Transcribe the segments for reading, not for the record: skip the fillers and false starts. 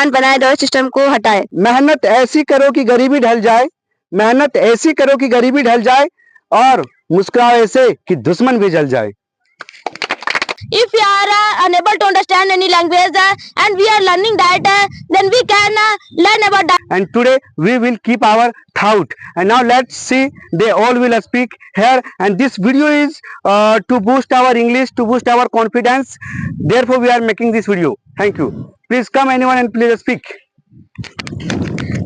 अभियान बनाए, dollar system को हटाए। मेहनत ऐसी करो कि गरीबी ढल जाए, मेहनत ऐसी करो कि गरीबी ढल जाए, और मुस्कुराओ ऐसे कि दुश्मन भी जल जाए। If we are unable to understand any language and we are learning that, then we can learn about that. And today we will keep our thought. And now let's see, they all will speak here. And this video is to boost our English, to boost our confidence. Therefore we are making this video. Thank you. Please come anyone and please speak.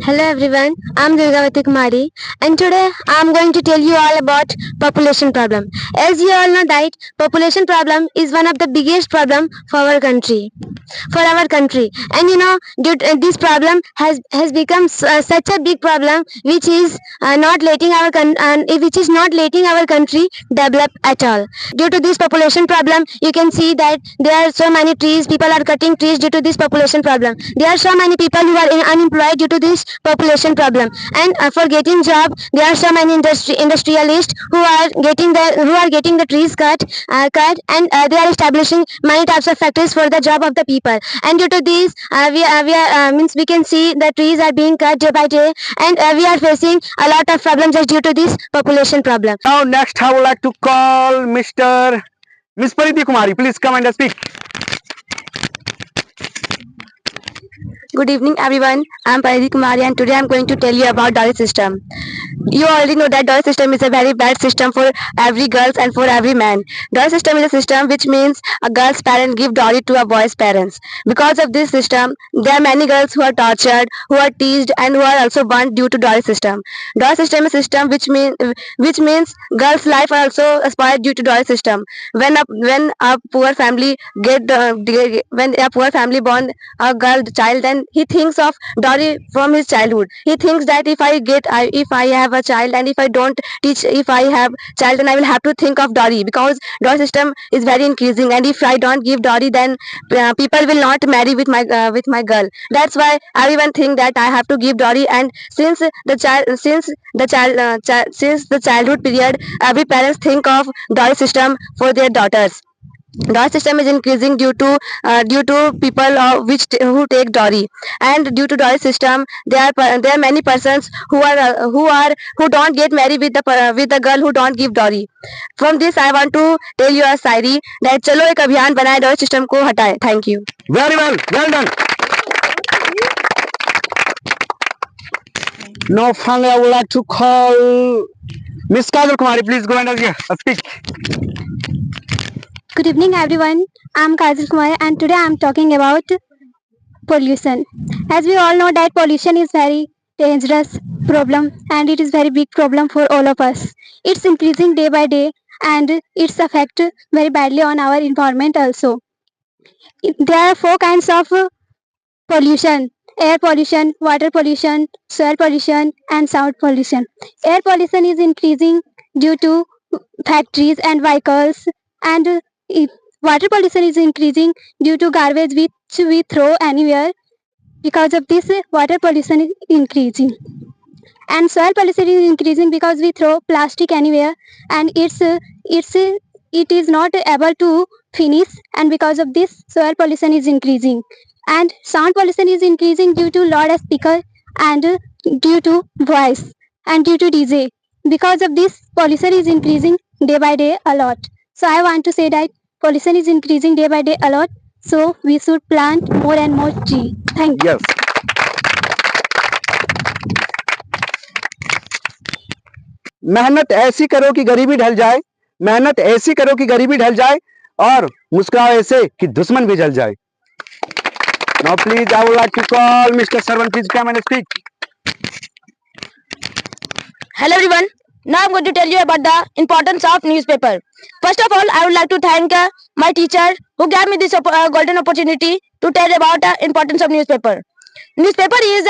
Hello everyone, I'm Durgavati Kumari, and today I'm going to tell you all about population problem. As you all know that population problem is one of the biggest problem for our country. And you know, this problem has become such a big problem, which is not letting our country develop at all. Due to this population problem, you can see that there are so many trees. People are cutting trees due to this population problem. There are so many people who are unemployed due to this population problem, and for getting job, there are so many industrialists who are getting the trees cut, and they are establishing many types of factories for the job of the people. And due to this, we can see the trees are being cut day by day, and we are facing a lot of problems just due to this population problem. Now next I would like to call Miss Pariti Kumari. Please come and speak. Good evening everyone, I am Pariti Kumari, and today I am going to tell you about dowry system. You already know that dowry system is a very bad system for every girl and for every man. Dowry system is a system which means a girl's parent give dowry to a boy's parents. Because of this system, there are many girls who are tortured, who are teased, and who are also burnt due to dowry system. Dowry system is a system which means girls' life are also spoiled due to dowry system. When a poor family born a girl child, then he thinks of dowry from his childhood. He thinks that if I have a child, and if I don't teach, if I have child, then I will have to think of dowry, because dowry system is very increasing, and if I don't give dowry, then people will not marry with my girl. That's why everyone think that I have to give dowry. And since the childhood period, every parents think of dowry system for their daughters. Dowry system is increasing due to people who take dowry, and due to dowry system, there are many persons who don't get married with the girl who don't give dowry. From this, I want to tell you a Shayari that चलो एक अभियान बनाए dowry system को हटाए. Thank you. Very well done. Now finally I would like to call Miss Kajal Kumari. Please go and speak. Good evening everyone, I am Kajal Kumari, and today I am talking about pollution. As we all know that pollution is very dangerous problem, and it is very big problem for all of us. It's increasing day by day, and it's affect very badly on our environment also. There are 4 kinds of pollution: air pollution, water pollution, soil pollution, and sound pollution. Air pollution is increasing due to factories and vehicles, and water pollution is increasing due to garbage which we throw anywhere. Because of this, water pollution is increasing. And soil pollution is increasing because we throw plastic anywhere, and it is not able to finish, and because of this, soil pollution is increasing. And sound pollution is increasing due to loudspeaker, and due to voice, and due to DJ. Because of this, pollution is increasing day by day a lot. So I want to say that pollution is increasing day by day a lot, so we should plant more and more trees. Thank you. Yes. मेहनत ऐसी करो कि गरीबी ढल जाए, मेहनत ऐसी करो कि गरीबी ढल जाए, और मुस्कुराओ ऐसे कि दुश्मन भी जल जाए. Now please I would like to call Mr. Sarwan. Please come and speak. Hello everyone. Now I'm going to tell you about the importance of newspaper. First of all, I would like to thank my teacher who gave me this golden opportunity to tell about the importance of newspaper. Newspaper is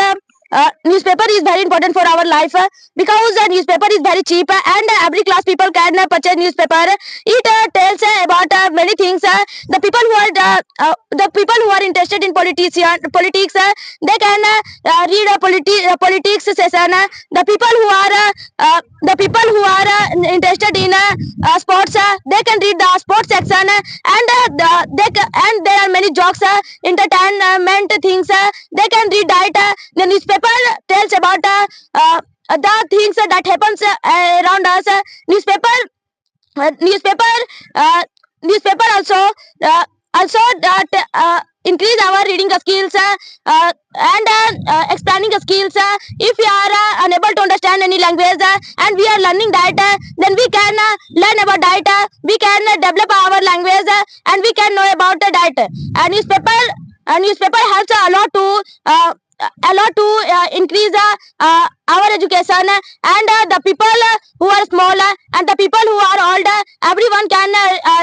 Newspaper is very important for our life because newspaper is very cheap and every class people can purchase newspaper. It tells about many things. The people who are interested in politics, they can read a politics session. The people who are interested in sports, they can read the sports section, and and there are many jokes, entertainment things. They can read that. The newspaper tells about the things that happens around us. Newspaper newspaper newspaper also that increase our reading skills and explaining skills. If we are unable to understand any language and we are learning that, then we can learn about that. We can develop our language and we can know about that. And newspaper helps a lot to increase our education, and the people who are small and the people who are old, everyone can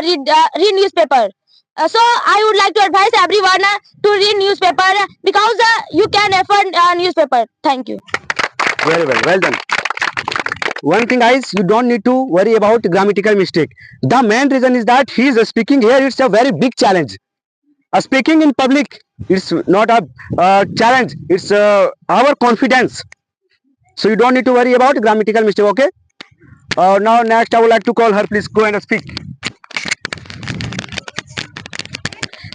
read newspaper. So I would like to advise everyone to read newspaper because you can afford newspaper. Thank you. Very well done. One thing, guys, you don't need to worry about grammatical mistake. The main reason is that he is speaking here. It's a very big challenge. Speaking in public, it's not a challenge. It's our confidence. So you don't need to worry about grammatical mistake. Okay. Now next, I would like to call her. Please go and speak.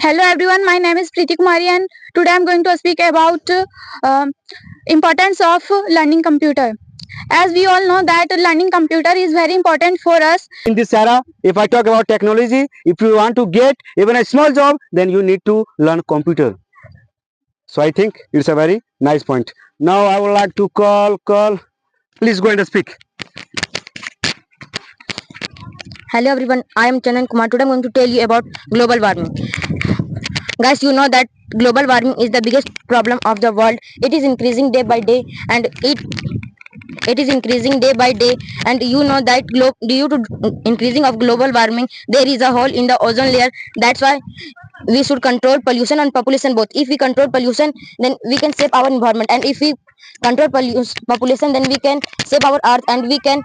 Hello everyone, my name is Preeti Kumari and today I am going to speak about importance of learning computer. As we all know that learning computer is very important for us. In this era, if I talk about technology, if you want to get even a small job, then you need to learn computer. So I think it's a very nice point. Now I would like to call. Please go and speak. Hello everyone, I am Chandan Kumar. Today I am going to tell you about global warming. Guys, you know that global warming is the biggest problem of the world. It is increasing day by day, and it is increasing day by day. And you know that due to increasing of global warming, there is a hole in the ozone layer. That's why we should control pollution and population both. If we control pollution, then we can save our environment, and if we control population, then we can save our earth. And we can,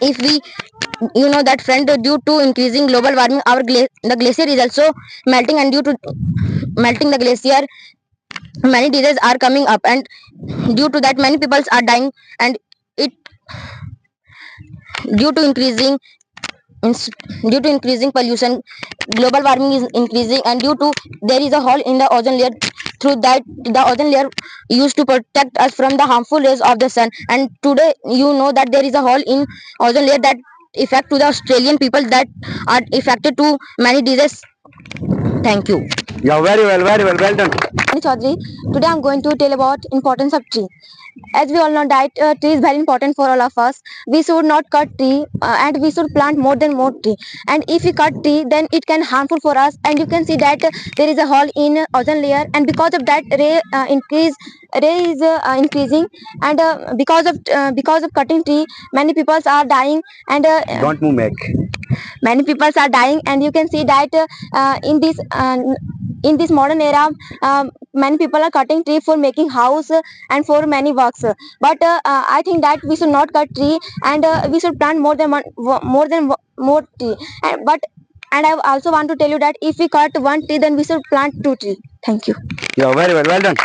if we, you know that friend, due to increasing global warming, the glacier is also melting, and due to melting the glacier, many diseases are coming up, and due to that many people are dying. And it due to increasing pollution, global warming is increasing, and due to there is a hole in the ozone layer. Through that, the ozone layer used to protect us from the harmful rays of the sun, and today you know that there is a hole in ozone layer that affect to the Australian people, that are affected to many diseases. Thank you. Yeah, very well done. Chaudhary. Today I am going to tell about importance of tree. As we all know that tree is very important for all of us. We should not cut tree and we should plant more tree. And if we cut tree, then it can harmful for us. And you can see that there is a hole in ozone layer, and because of that ray is increasing. And because of cutting tree, many people are dying. And Don't move, Meg. many people are dying, and you can see that in this modern era, many people are cutting tree for making house and for many works. But I think that we should not cut tree, and we should plant more tree. And I also want to tell you that if we cut one tree, then we should plant 2 trees. Thank you. Yeah, very well done.